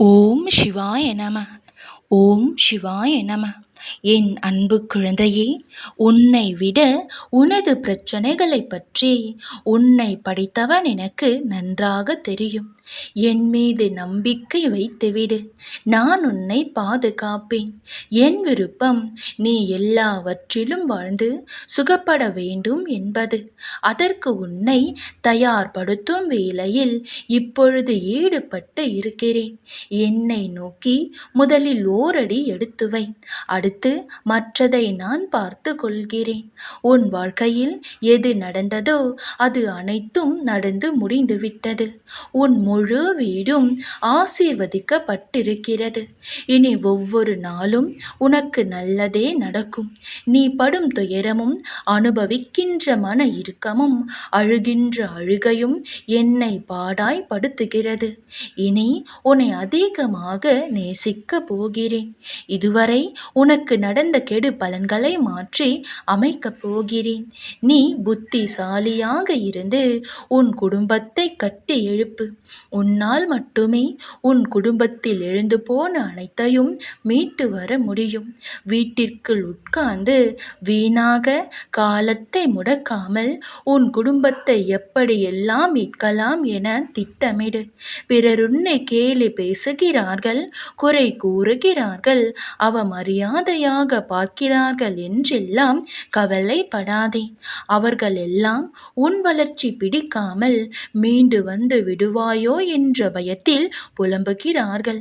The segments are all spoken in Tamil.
ஓம் சிவாய நம. ஓம் சிவாய நம. என் அன்பு குழந்தையே, உன்னை விட உனது பிரச்சனைகளை பற்றி உன்னை படித்தவன் எனக்கு நன்றாக தெரியும். என் மீது நம்பிக்கை வைத்துவிடு, நான் உன்னை பாதுகாப்பேன். என் விருப்பம் நீ எல்லாவற்றிலும் வாழ்ந்து சுகப்பட வேண்டும் என்பது. அதற்கு உன்னை தயார்படுத்தும் வேளையில் இப்பொழுது ஈடுபட்டு இருக்கிறேன். என்னை நோக்கி முதலில் ஓரடி எடுத்து வை, அடுத்து மற்றதை நான் பார்த்து கொள்கிறேன். உன் வாழ்க்கையில் எது நடந்ததோ அது அனைத்தும் நடந்து முடிந்துவிட்டது. உன் முழு வீடும் ஆசீர்வதிக்கப்பட்டிருக்கிறது. இனி ஒவ்வொரு நாளும் உனக்கு நல்லதே நடக்கும். நீ படும் துயரமும் அனுபவிக்கின்ற மன இறுக்கமும் அழுகின்ற அழுகையும் என்னை பாடாய்படுத்துகிறது. இனி உன்னை அதிகமாக நேசிக்க போகிறேன். இதுவரை உனக்கு நடந்த கெடு பலன்களை மாற்றி அமைக்கப் போகிறேன். நீ புத்திசாலியாக இருந்து உன் குடும்பத்தை கட்டி எழுப்பு. உன்னால் மட்டுமே உன் குடும்பத்தில் எழுந்து போன அனைத்தையும் மீட்டு வர முடியும். வீட்டிற்குள் உட்கார்ந்து வீணாக காலத்தை முடக்காமல் உன் குடும்பத்தை எப்படியெல்லாம் மீட்கலாம் என திட்டமிடு. பிறர் உன்னை கேலி பேசுகிறார்கள், குறை கூறுகிறார்கள், அவமரியாதையாக பார்க்கிறார்கள் என்றெல்லாம் கவலைப்படாதே. அவர்கள் எல்லாம் உன் வளர்ச்சி பிடிக்காமல் மீண்டு வந்து விடுவாயோ என்ற பயத்தில் புலம்புகிறார்கள்.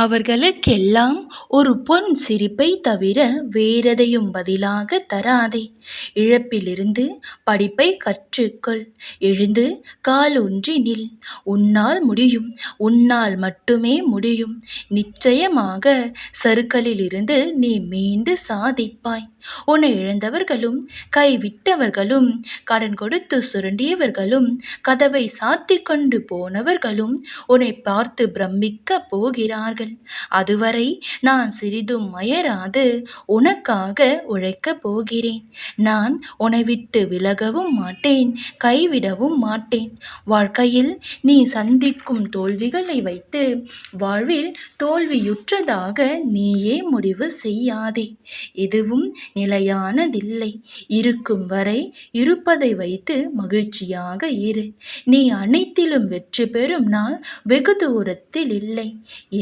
அவர்களுக்கெல்லாம் ஒரு பொன் சிரிப்பை தவிர வேறெதையும் பதிலாக தராதே. இழப்பிலிருந்து படிப்பை கற்றுக்கொள். எழுந்து காலூன்றி நில். உன்னால் முடியும், உன்னால் மட்டுமே முடியும். நிச்சயமாக சறுக்கலிலிருந்து நீ மீண்டு சாதிப்பாய். உன்னை இழந்தவர்களும் கைவிட்டவர்களும் கடன் கொடுத்து சுரண்டியவர்களும் கதவை சாத்தி கொண்டு போனவர்களும் உன்னை பார்த்து பிரமிக்க போகிறார்கள். அதுவரை நான் சிறிதும் அயராது உனக்காக உழைக்கப் போகிறேன். நான் உன்னை விட்டு விலகவும் மாட்டேன், கைவிடவும் மாட்டேன். வாழ்க்கையில் நீ சந்திக்கும் தோல்விகளை வைத்து வாழ்வில் தோல்வியுற்றதாக நீயே முடிவு செய்யாதே. எதுவும் நிலையானதில்லை. இருக்கும் வரை இருப்பதை வைத்து மகிழ்ச்சியாக இரு. நீ அனைத்திலும் வெற்றி பெறும் நாள் வெகு தூரத்தில் இல்லை.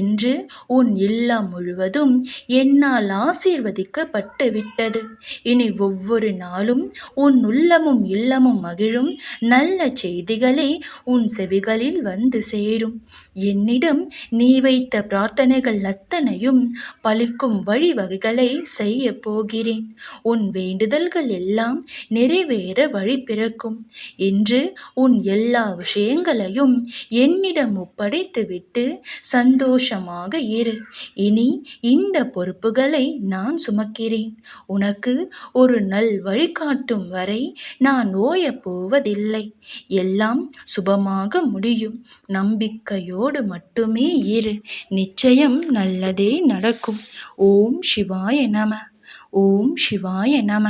இன்று உன் இல்லம் முழுவதும் என்னால் ஆசீர்வதிக்கப்பட்டு விட்டது. இனி ஒவ்வொரு நாளும் உன் உள்ளமும் இல்லமும் மகிழும் நல்ல செய்திகளே உன் செவிகளில் வந்து சேரும். என்னிடம் நீ வைத்த பிரார்த்தனைகள் அத்தனையும் பலிக்கும் வழிவகைகளை செய்ய போகிறேன். உன் வேண்டுதல்கள் எல்லாம் நிறைவேற வழி பிறக்கும். என்று உன் எல்லா விஷயங்களையும் என்னிடம் ஒப்படைத்துவிட்டு சந்தோஷமாக இரு. இனி இந்த பொறுப்புகளை நான் சுமக்கிறேன். உனக்கு ஒரு நல் வழிகாட்டும் வரை நான் ஓயப் போவதில்லை. எல்லாம் சுபமாக முடியும். நம்பிக்கையோடு மட்டுமே இரு. நிச்சயம் நல்லதே நடக்கும். ஓம் சிவாய நம. ஓம் சிவாய நம.